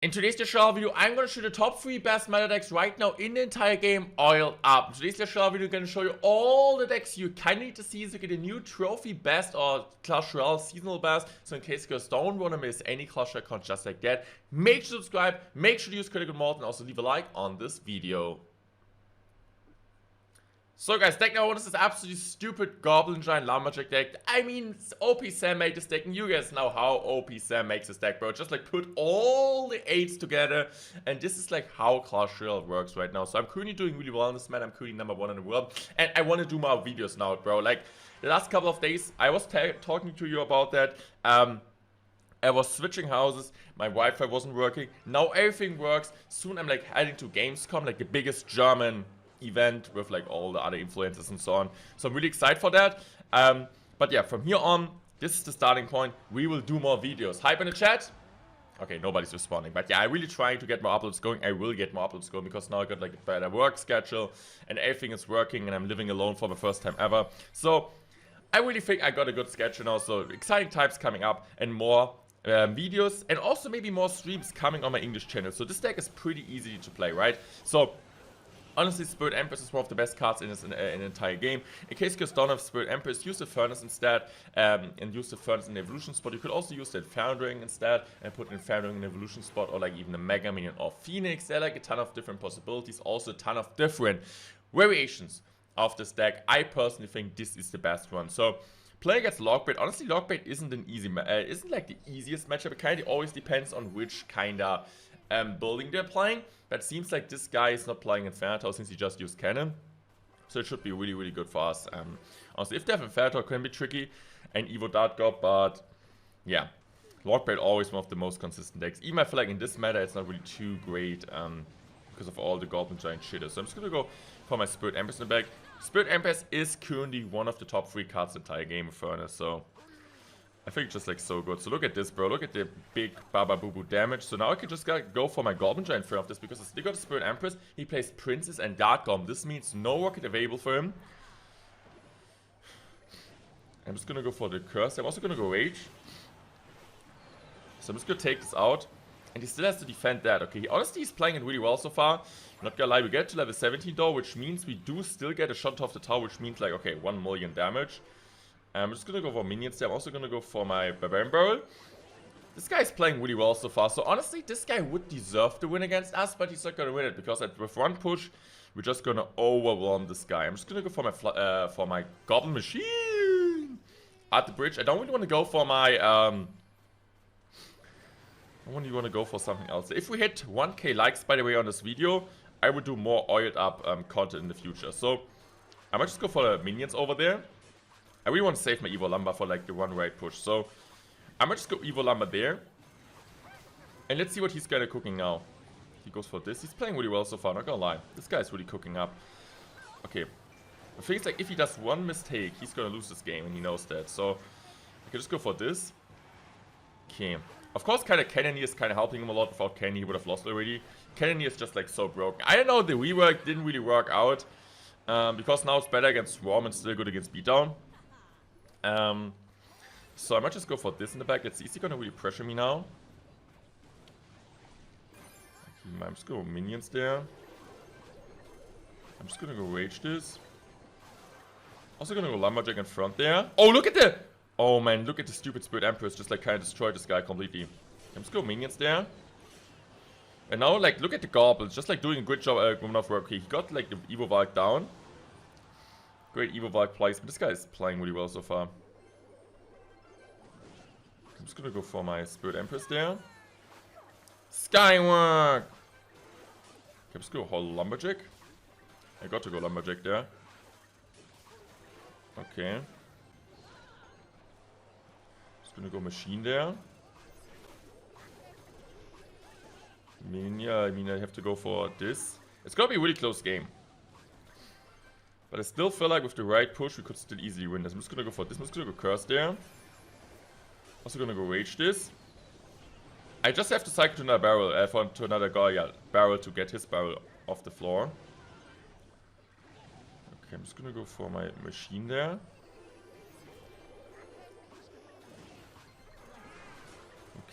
In today's Clash Royale video, I'm going to show the top 3 best meta decks right now in the entire game, oiled up. In today's Clash Royale video, I'm going to show you all the decks you kind of need to see to get a new trophy best or Clash Royale seasonal best. So in case you guys don't want to miss any Clash Royale content just like that, make sure to subscribe, make sure to use critical mode, and also leave a like on this video. So guys, deck number 1 is this absolutely stupid Goblin Giant Lumberjack deck. I mean, OP Sam made this deck, and you guys know how OP Sam makes this deck, bro. Just like put all the 8s together, and this is like how Clash Royale works right now. So I'm currently doing really well in this man. I'm currently number 1 in the world, and I want to do more videos now, bro. Like, the last couple of days, I was talking to you about that. I was switching houses, my Wi-Fi wasn't working, now everything works. Soon I'm like heading to Gamescom, like the biggest German event with like all the other influencers and so on. So I'm really excited for that. But yeah, from here on, this is the starting point. We will do more videos. Hype in the chat. Okay, nobody's responding. But yeah, I'm really trying to get more uploads going. I will get more uploads going because now I got like a better work schedule and everything is working and I'm living alone for the first time ever. So I really think I got a good schedule now. So exciting times coming up and more videos and also maybe more streams coming on my English channel. So this deck is pretty easy to play, right? So honestly, Spirit Empress is one of the best cards in the entire game. In case you guys don't have Spirit Empress, use the Furnace instead, and use the Furnace in the Evolution spot. You could also use the Foundering instead, and put in Foundering in the Evolution spot, or like even a Mega Minion or Phoenix. There are like a ton of different possibilities, also a ton of different variations of this deck. I personally think this is the best one. So, playing against Logbait, honestly, Logbait isn't an easy, isn't like the easiest matchup. It kind of always depends on which kind of building they're playing. But seems like this guy is not playing Infernator since he just used Cannon. So it should be really, really good for us. Also, if they have Infernator, it can be tricky. And Evo Dart God, but yeah. Logbait always one of the most consistent decks. Even I feel like in this meta, it's not really too great because of all the Goblin Giant shitters. So I'm just going to go for my Spirit Empress in the back. Spirit Empress is currently one of the top 3 cards in the entire game of Furnace. So I think just like so good. So look at this, bro. Look at the big Baba Boo Boo damage. So now I can just go for my Goblin Giant for of this because they got a Spirit Empress. He plays Princess and Dark Goblin. This means no rocket available for him. I'm just gonna go for the Curse. I'm also gonna go Rage. So I'm just gonna take this out. And he still has to defend that. Okay, honestly, he's playing it really well so far. Not gonna lie, we get to level 17 though, which means we do still get a shot off the tower, which means like, okay, 1 million damage. I'm just gonna go for minions there. I'm also gonna go for my Barbarian Barrel. This guy's playing really well so far. So honestly, this guy would deserve to win against us, but he's not gonna win it because with one push, we're just gonna overwhelm this guy. I'm just gonna go for my Goblin Machine at the bridge. I don't really want to go for my I want to go for something else. If we hit 1k likes, by the way, on this video, I would do more oiled up content in the future. So I might just go for the minions over there. I really want to save my Evo Lumber for like the one right push. So I might just go Evo Lumber there. And let's see what he's kind of cooking now. He goes for this. He's playing really well so far, not gonna lie. This guy's really cooking up. Okay. The thing is, like, if he does one mistake, he's gonna lose this game, and he knows that. So I can just go for this. Okay. Of course, kind of Cannoneer is kind of helping him a lot. Without Cannoneer, he would have lost already. Cannoneer is just like so broken. I don't know, the rework didn't really work out. Because now it's better against Swarm and still good against Beatdown. So I might just go for this in the back. Let's see, is he gonna really pressure me now? I'm just gonna go minions there. I'm just gonna go rage this. Also gonna go Lumberjack in front there. Oh, look at the... Oh man, look at the stupid Spirit Empress. Just like kind of destroyed this guy completely. I'm just gonna go minions there. And now like, look at the Goblins. Just like doing a good job of work. Okay, he got like the Evo Valk down. Great Evo Valk placement. This guy is playing really well so far. I'm just gonna go for my Spirit Empress there. Skywork! Okay, I'm just gonna go whole Lumberjack. I got to go Lumberjack there. Okay. Just gonna go Machine there. I mean, I have to go for this. It's gonna be a really close game. But I still feel like with the right push, we could still easily win this. I'm just gonna go for this. I'm just gonna go Curse there. Also gonna go Rage this. I just have to cycle to another barrel, to another guy, yeah, barrel to get his barrel off the floor. Okay, I'm just gonna go for my Machine there.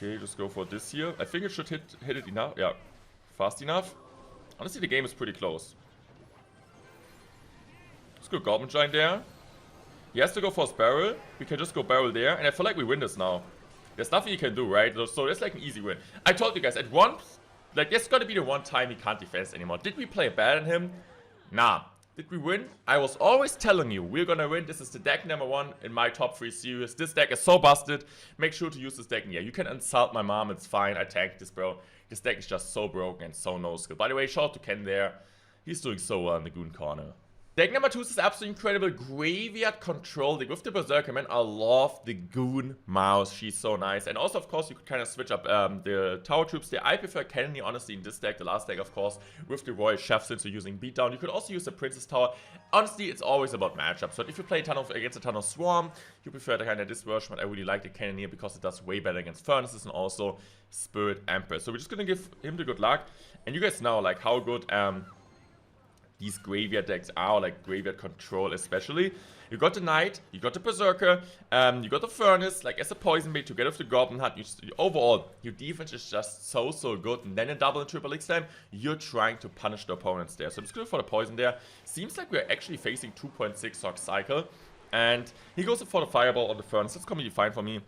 Okay, just go for this here. I think it should hit it enough. Yeah, fast enough. Honestly, the game is pretty close. Let's go Goblin Giant there. He has to go for his barrel. We can just go barrel there. And I feel like we win this now. There's nothing you can do, right? So it's like an easy win. I told you guys, at once, like, there's gotta be the one time he can't defend anymore. Did we play bad on him? Nah. Did we win? I was always telling you, we're gonna win. This is the deck number 1 in my top 3 series. This deck is so busted. Make sure to use this deck. And yeah, you can insult my mom. It's fine. I tanked this, bro. This deck is just so broken and so no skill. By the way, shout out to Ken there. He's doing so well in the Goon Corner. Deck number 2 is this absolutely incredible Graveyard Control deck with the Berserker, man. I love the Goon Mouse. She's so nice. And also, of course, you could kind of switch up the Tower Troops there. I prefer Cannoneer, honestly, in this deck. The last deck, of course, with the Royal Chef, since you're using Beatdown. You could also use the Princess Tower. Honestly, it's always about matchup. So if you play against a ton of Swarm, you prefer the kind of this version. But I really like the Cannoneer because it does way better against Furnaces and also Spirit Emperor. So we're just going to give him the good luck. And you guys know, like, how good these graveyard decks are, like Graveyard Control especially. You got the Knight, you got the Berserker, you got the Furnace, like as a poison bait together with the Goblin Hunt. Overall, your defense is just so good. And then in double and triple X time, you're trying to punish the opponents there. So I'm just going for the poison there. Seems like we're actually facing 2.6 Hog cycle. And he goes for the Fireball on the Furnace. That's completely fine for me.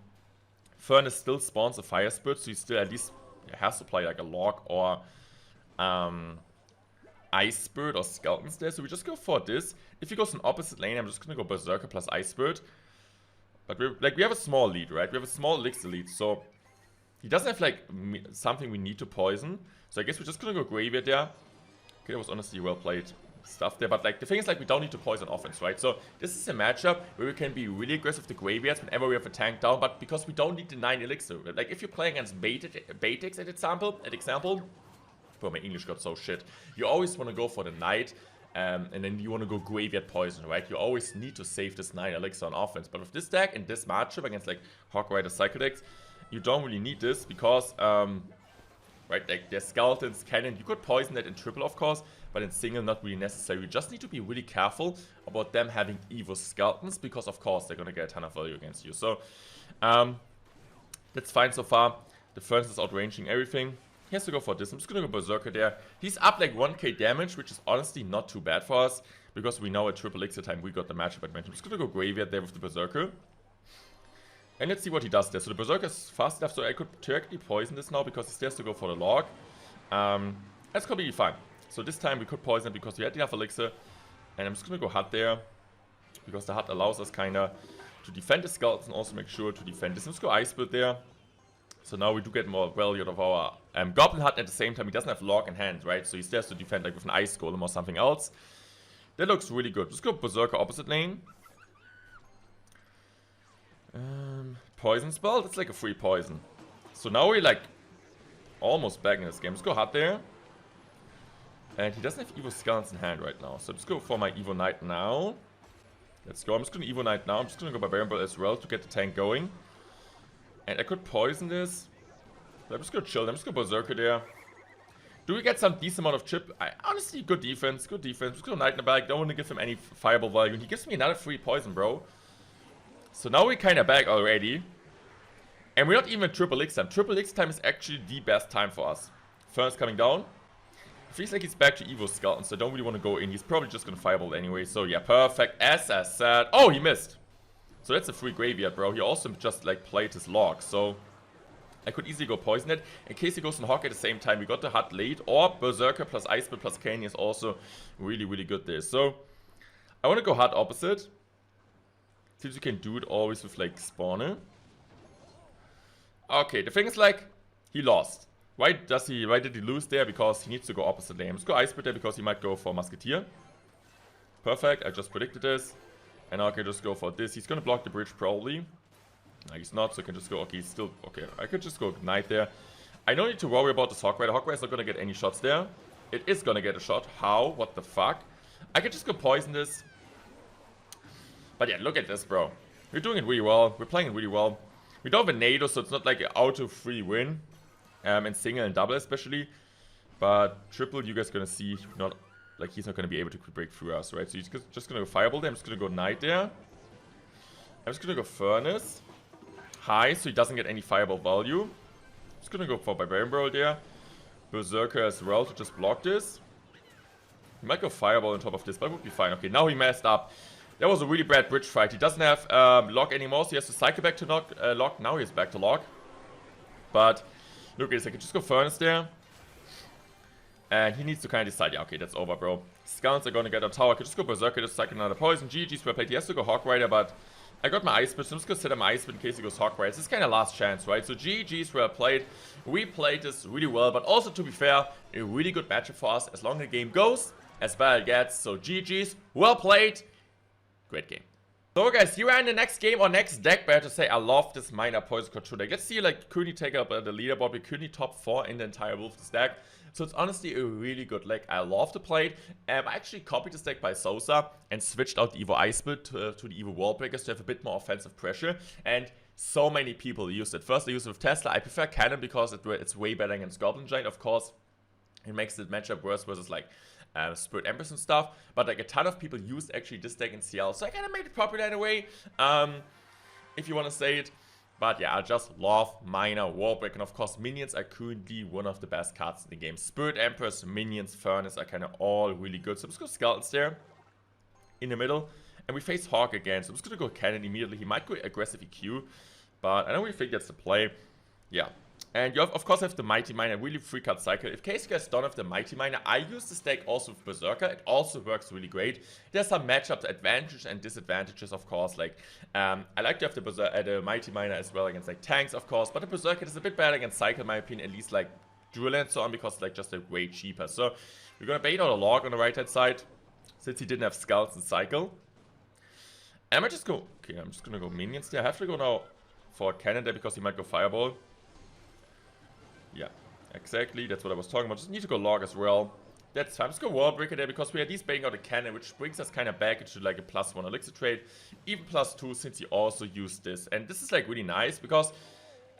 Furnace still spawns a Fire Spirit, so he still at least has to play like a Log or Ice Spirit or Skeletons there, so we just go for this. If he goes in opposite lane, I'm just gonna go Berserker plus Ice Spirit. But we have a small lead, right? We have a small elixir lead, so he doesn't have like something we need to poison. So I guess we're just gonna go Graveyard there. Okay, that was honestly well played stuff there, but like the thing is, like, we don't need to poison offense, right? So this is a matchup where we can be really aggressive with the Graveyards whenever we have a tank down, but because we don't need the 9 elixir. Like if you're playing against Baitix at example. Bro, my English got so shit. You always want to go for the Knight, and then you want to go Graveyard Poison, right? You always need to save this 9 elixir on offense. But with this deck and this matchup against like Hog Rider Cycle decks, you don't really need this because, right, like there's Skeletons, Cannon. You could poison that in triple, of course, but in single, not really necessary. You just need to be really careful about them having Evo Skeletons because, of course, they're going to get a ton of value against you. So, that's fine so far. The Furnace is outranging everything. He has to go for this. I'm just going to go Berserker there. He's up like 1k damage, which is honestly not too bad for us. Because we know at triple elixir time we got the matchup advantage. I'm just going to go Graveyard there with the Berserker. And let's see what he does there. So the Berserker is fast enough, so I could directly poison this now because he still has to go for the Log. That's completely fine. So this time we could poison because we had enough elixir. And I'm just going to go Hut there. Because the Hut allows us kind of to defend the Skeletons and also make sure to defend this. Let's go Ice Spirit there. So now we do get more value out of our Goblin Hut. At the same time, he doesn't have Log in hand, right? So he still has to defend like with an Ice Golem or something else. That looks really good. Let's go Berserker opposite lane. Poison spell? That's like a free poison. So now we're like almost back in this game. Let's go Hut there. And he doesn't have Evo Skeletons in hand right now. So let's go for my Evo Knight now. Let's go. I'm just going to Evo Knight now. I'm just going to go Barbarian Ball as well to get the tank going. And I could poison this. But I'm just going to chill. I'm just going to Berserker there. Do we get some decent amount of chip? Honestly, good defense. Good defense. Just go Knight in the back. Don't want to give him any fireball value. And he gives me another free poison, bro. So now we're kind of back already. And we're not even triple X time. Triple X time is actually the best time for us. Furnace coming down. It feels like he's back to Evo Skeleton, so I don't really want to go in. He's probably just going to fireball anyway. So yeah, perfect. As I said. Oh, he missed. So that's a free Graveyard, bro. He also just like played his Log. So I could easily go poison it. In case he goes in Hog at the same time, we got the Hut late. Or Berserker plus Ice Spirit plus Canyon is also really, really good there. So I want to go Hut opposite. Since you can do it always with like Spawner. Okay, the thing is like, he lost. Why did he lose there? Because he needs to go opposite lane. Let's go Ice Spirit there because he might go for Musketeer. Perfect, I just predicted this. And now I can just go for this. He's gonna block the bridge probably. No, he's not, so I can just go, okay, he's still, okay. I could just go Knight there. I don't need to worry about this Hog Rider. Hog Rider's not gonna get any shots there. It is gonna get a shot. How? What the fuck? I could just go poison this. But yeah, look at this, bro. We're doing it really well. We're playing it really well. We don't have a NATO, so it's not like an auto-free win. And single and double especially. But triple, you guys are gonna see, not like he's not gonna be able to break through us, right? So he's just gonna go Fireball there. I'm just gonna go Knight there. I'm just gonna go Furnace. High, so he doesn't get any Fireball value. Just gonna go for Barbarian Brawl there. Berserker as well to just block this. He might go Fireball on top of this, but it would be fine. Okay, now he messed up. That was a really bad bridge fight. He doesn't have lock anymore, so he has to cycle back to lock. Now he's back to lock. But look at this, I can just go Furnace there. And he needs to kind of decide, yeah, okay, that's over, bro. Scouts are gonna get on tower. I could just go Berserker, just cycle another poison. GG's well played. He has to go Hog Rider, but I got my Ice Spit, so I'm just gonna set up my Ice Spit in case he goes Hog Rider. This is kind of last chance, right? So GG's well played. We played this really well, but also, to be fair, a really good matchup for us. As long as the game goes, as bad it gets. So GG's well played. Great game. So guys, here we are in the next game or next deck battle to say I love this Miner Poison Control deck. Let's see, like, currently take up the leaderboard. We're currently top 4 in the entire Wolf's deck. So it's honestly a really good deck. I love to play it. I actually copied this deck by Sosa and switched out the Evo Ice Spit to the Evo Wall Breakers to have a bit more offensive pressure. And so many people used it. First, I used it with Tesla. I prefer Cannon because it's way better against Goblin Giant. Of course, it makes the matchup worse versus like Spirit Empress and stuff, but like a ton of people used actually this deck in CL, so I kind of made it popular in a way, if you want to say it. But yeah, I just love Miner, Wallbreak, and of course Minions are currently one of the best cards in the game. Spirit Empress, Minions, Furnace are kind of all really good, so I'm just going to Skeletons there in the middle, and we face Hawk again, so I'm just going to go Cannon immediately. He might go aggressive EQ, but I don't really think that's the play. Yeah. And you of course have the Mighty Miner, really free card cycle. In case you guys don't have the Mighty Miner, I use this deck also with Berserker. It also works really great. There's some matchup advantages and disadvantages, of course. Like, I like to have the Mighty Miner as well against like tanks, of course. But the Berserker is a bit better against cycle, in my opinion. At least like Dual and so on, because it's like just like way cheaper. So we're gonna bait out a log on the right hand side, since he didn't have Skulls and cycle. And I might just go. Okay, I'm just gonna go Minions there. I have to go now for Cannon there because he might go Fireball. Yeah, exactly. That's what I was talking about. Just need to go log as well. That's fine. Let's go Wall Breaker there because we are at least baiting out a Cannon, which brings us kind of back into like a +1 elixir trade. Even +2 since he also used this. And this is like really nice because,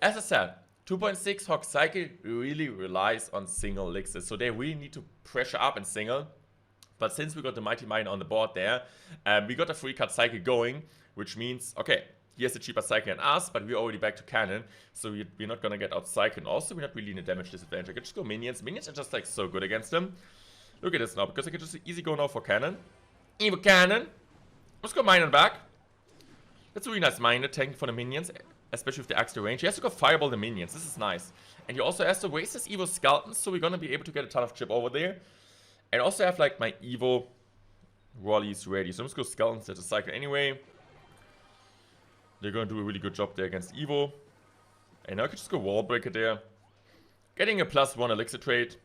as I said, 2.6 Hog Cycle really relies on single elixirs. So they really need to pressure up in single. But since we got the Mighty Miner on the board there, we got a free card cycle going, which means, okay, he has a cheaper cycle than us, but we're already back to Cannon, so we're not gonna get out cycled. Also, we're not really in a damage disadvantage. I can just go Minions. Minions are just like so good against them. Look at this now, because I can just easy go now for Cannon. Evo Cannon. Let's go Miner back. That's a really nice Miner tank for the Minions, especially with the extra range. He has to go Fireball the Minions. This is nice. And he also has to waste his Evo Skeletons, so we're gonna be able to get a ton of chip over there. And also have like my Evo Rollies ready. So I'm just go Skeletons at the cycle anyway. They're going to do a really good job there against Evo. And now I could just go Wall Breaker there. Getting a +1 elixir trade.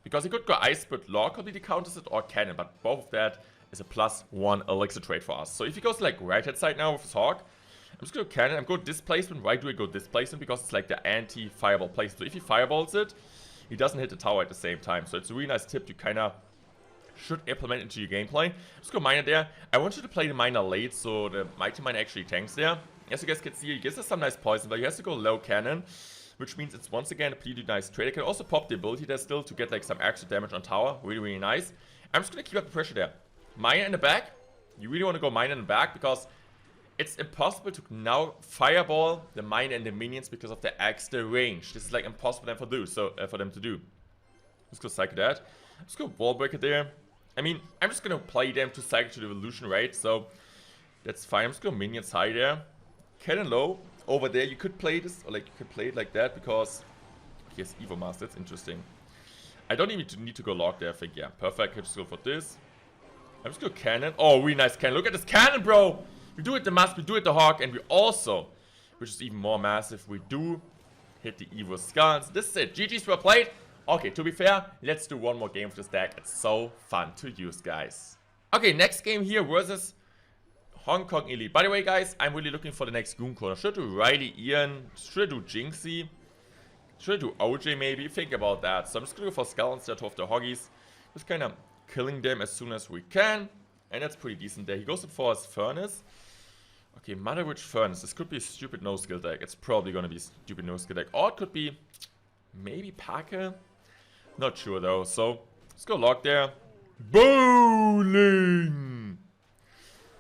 Because he could go Ice Spit, Law completely counters it, or Cannon. But both of that is a +1 elixir trade for us. So if he goes like right hand side now with his Hawk, I'm just going to Cannon. I'm going Displacement. Why do I go Displacement? Because it's like the anti-Fireball placement. So if he Fireballs it, he doesn't hit the tower at the same time. So it's a really nice tip to kind of should implement into your gameplay. Let's go Miner there. I want you to play the Miner late, so the Mighty Miner actually tanks there. As you guys can see, he gives us some nice poison, but he has to go low Cannon, which means it's once again a pretty nice trade. I can also pop the ability there still to get like some extra damage on tower. Really, really nice. I'm just gonna keep up the pressure there. Miner in the back. You really want to go Miner in the back because it's impossible to now Fireball the Miner and the Minions because of the extra range. This is like impossible for them to do. Let's go cycle that. Let's go Wall Breaker there. I mean, I'm just gonna play them to cycle to the evolution, right? So that's fine. I'm just gonna Minions high there. Cannon low. Over there, you could play this, or like you could play it like that because he has Evo Master. That's interesting. I don't even need to go log there, I think. Yeah, perfect. I just go for this. I'm just gonna Cannon. Oh, really nice Cannon. Look at this Cannon, bro! We do it the Mask, we do it the Hawk, and we also, which is even more massive, we do hit the Evo Skulls. This is it. GG's well played. Okay, to be fair, let's do one more game with this deck. It's so fun to use, guys. Okay, next game here versus Hong Kong Elite. By the way, guys, I'm really looking for the next Goon Corner. Should I do Riley Ian? Should I do Jinxie? Should I do OJ maybe? Think about that. So I'm just gonna go for Skull instead of the Hoggies. Just kind of killing them as soon as we can. And that's pretty decent there. He goes in for his Furnace. Okay, Mother Witch Furnace. This could be a stupid no-skill deck. It's probably gonna be a stupid no-skill deck. Or it could be maybe Pekka. Not sure though, so let's go log there. Bowling!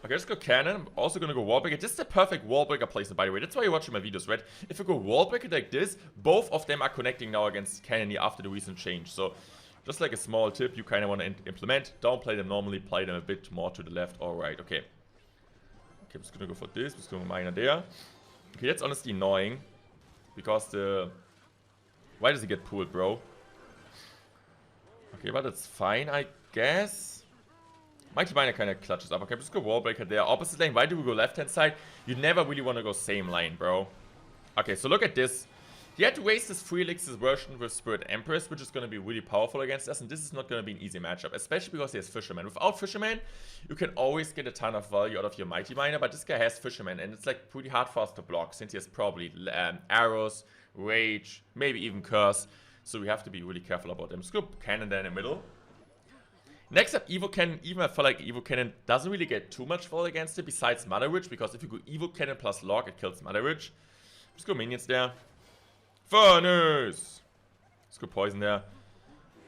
Okay, let's go cannon. I'm also gonna go wall breaker. This is the perfect wall breaker placement, by the way. That's why you're watching my videos, right? If you go wall breaker like this, both of them are connecting now against cannon here after the recent change. So, just like a small tip you kind of want to implement. Don't play them normally, play them a bit more to the left or right. Okay. Okay, I'm just gonna go for this. I'm just gonna miner there. Okay, that's honestly annoying. Because the... Why does he get pulled, bro? Okay, but it's fine, I guess. Mighty Miner kind of clutches up. Okay, just go wall breaker there. Opposite lane, why do we go left hand side? You never really want to go same lane, bro. Okay, so look at this. He had to waste his 3 elixirs version with Spirit Empress, which is going to be really powerful against us. And this is not going to be an easy matchup, especially because he has Fisherman. Without Fisherman, you can always get a ton of value out of your Mighty Miner. But this guy has Fisherman, and it's like pretty hard for us to block since he has probably arrows, rage, maybe even curse. So we have to be really careful about them. Let's go cannon there in the middle. Next up, Evo Cannon. Even I feel like Evo Cannon doesn't really get too much fall against it besides Mother Witch, because if you go Evo Cannon plus Log, it kills Mother Witch. Let's go minions there. Furnace! Let's go poison there.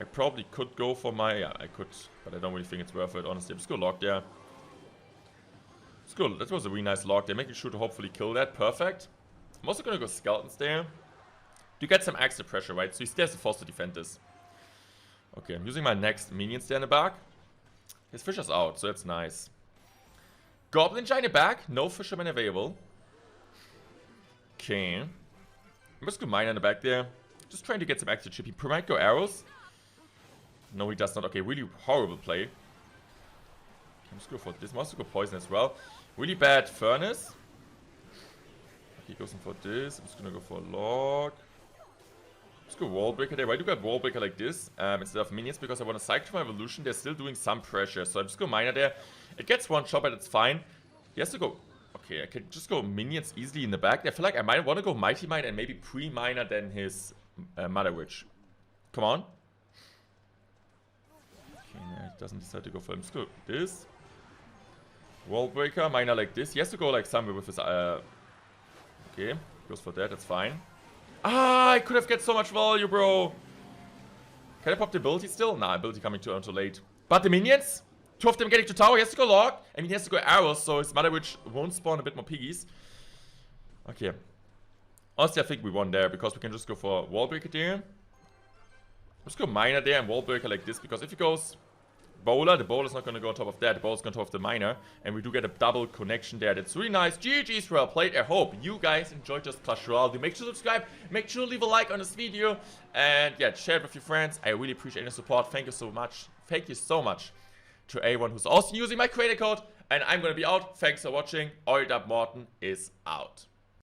I probably could go for my... Yeah, I could, but I don't really think it's worth it, honestly. Let's go Log there. Let's go. That was a really nice Log there. Making sure to hopefully kill that. Perfect. I'm also going to go Skeletons there. To get some extra pressure, right? So he still has to force to defend this. Okay, I'm using my next minions there in the back. His Fisher's out, so that's nice. Goblin Giant back. No Fisherman available. Okay. I'm just going to mine in the back there. Just trying to get some extra chip. He might go arrows. No, he does not. Okay, really horrible play. I'm just going for this. I'm also going to poison as well. Really bad Furnace. Okay, he goes in for this. I'm just going to go for a log. Let's go wall breaker there. Why do I got wall breaker like this instead of minions? Because I want to cycle my evolution. They're still doing some pressure. So I'm just going miner there. It gets one shot, but it's fine. He has to go... Okay, I can just go minions easily in the back. I feel like I might want to go Mighty Mine and maybe pre-miner than his Mother Witch. Come on. Okay, no, he doesn't decide to go for him. Let's go this. Wall breaker, miner like this. He has to go like somewhere with his... Okay, goes for that. That's fine. Ah, I could have get so much value, bro. Can I pop the ability still? Nah, ability coming too late. But the minions? 2 of them getting to tower. He has to go log. I mean, he has to go arrows, so his Mother Witch won't spawn a bit more piggies. Okay. Honestly, I think we won there because we can just go for wall breaker there. Let's go miner there and wall breaker like this, because if he goes bowler, the bowler's not going to go on top of that. The bowler's going to top of the miner, and we do get a double connection there. That's really nice. GG's, well played. I hope you guys enjoyed this Clash Royale. Do make sure to subscribe, make sure to leave a like on this video, and yeah, share it with your friends. I really appreciate your support. Thank you so much. Thank you so much to everyone who's also using my creator code, and I'm going to be out. Thanks for watching. Morten is out.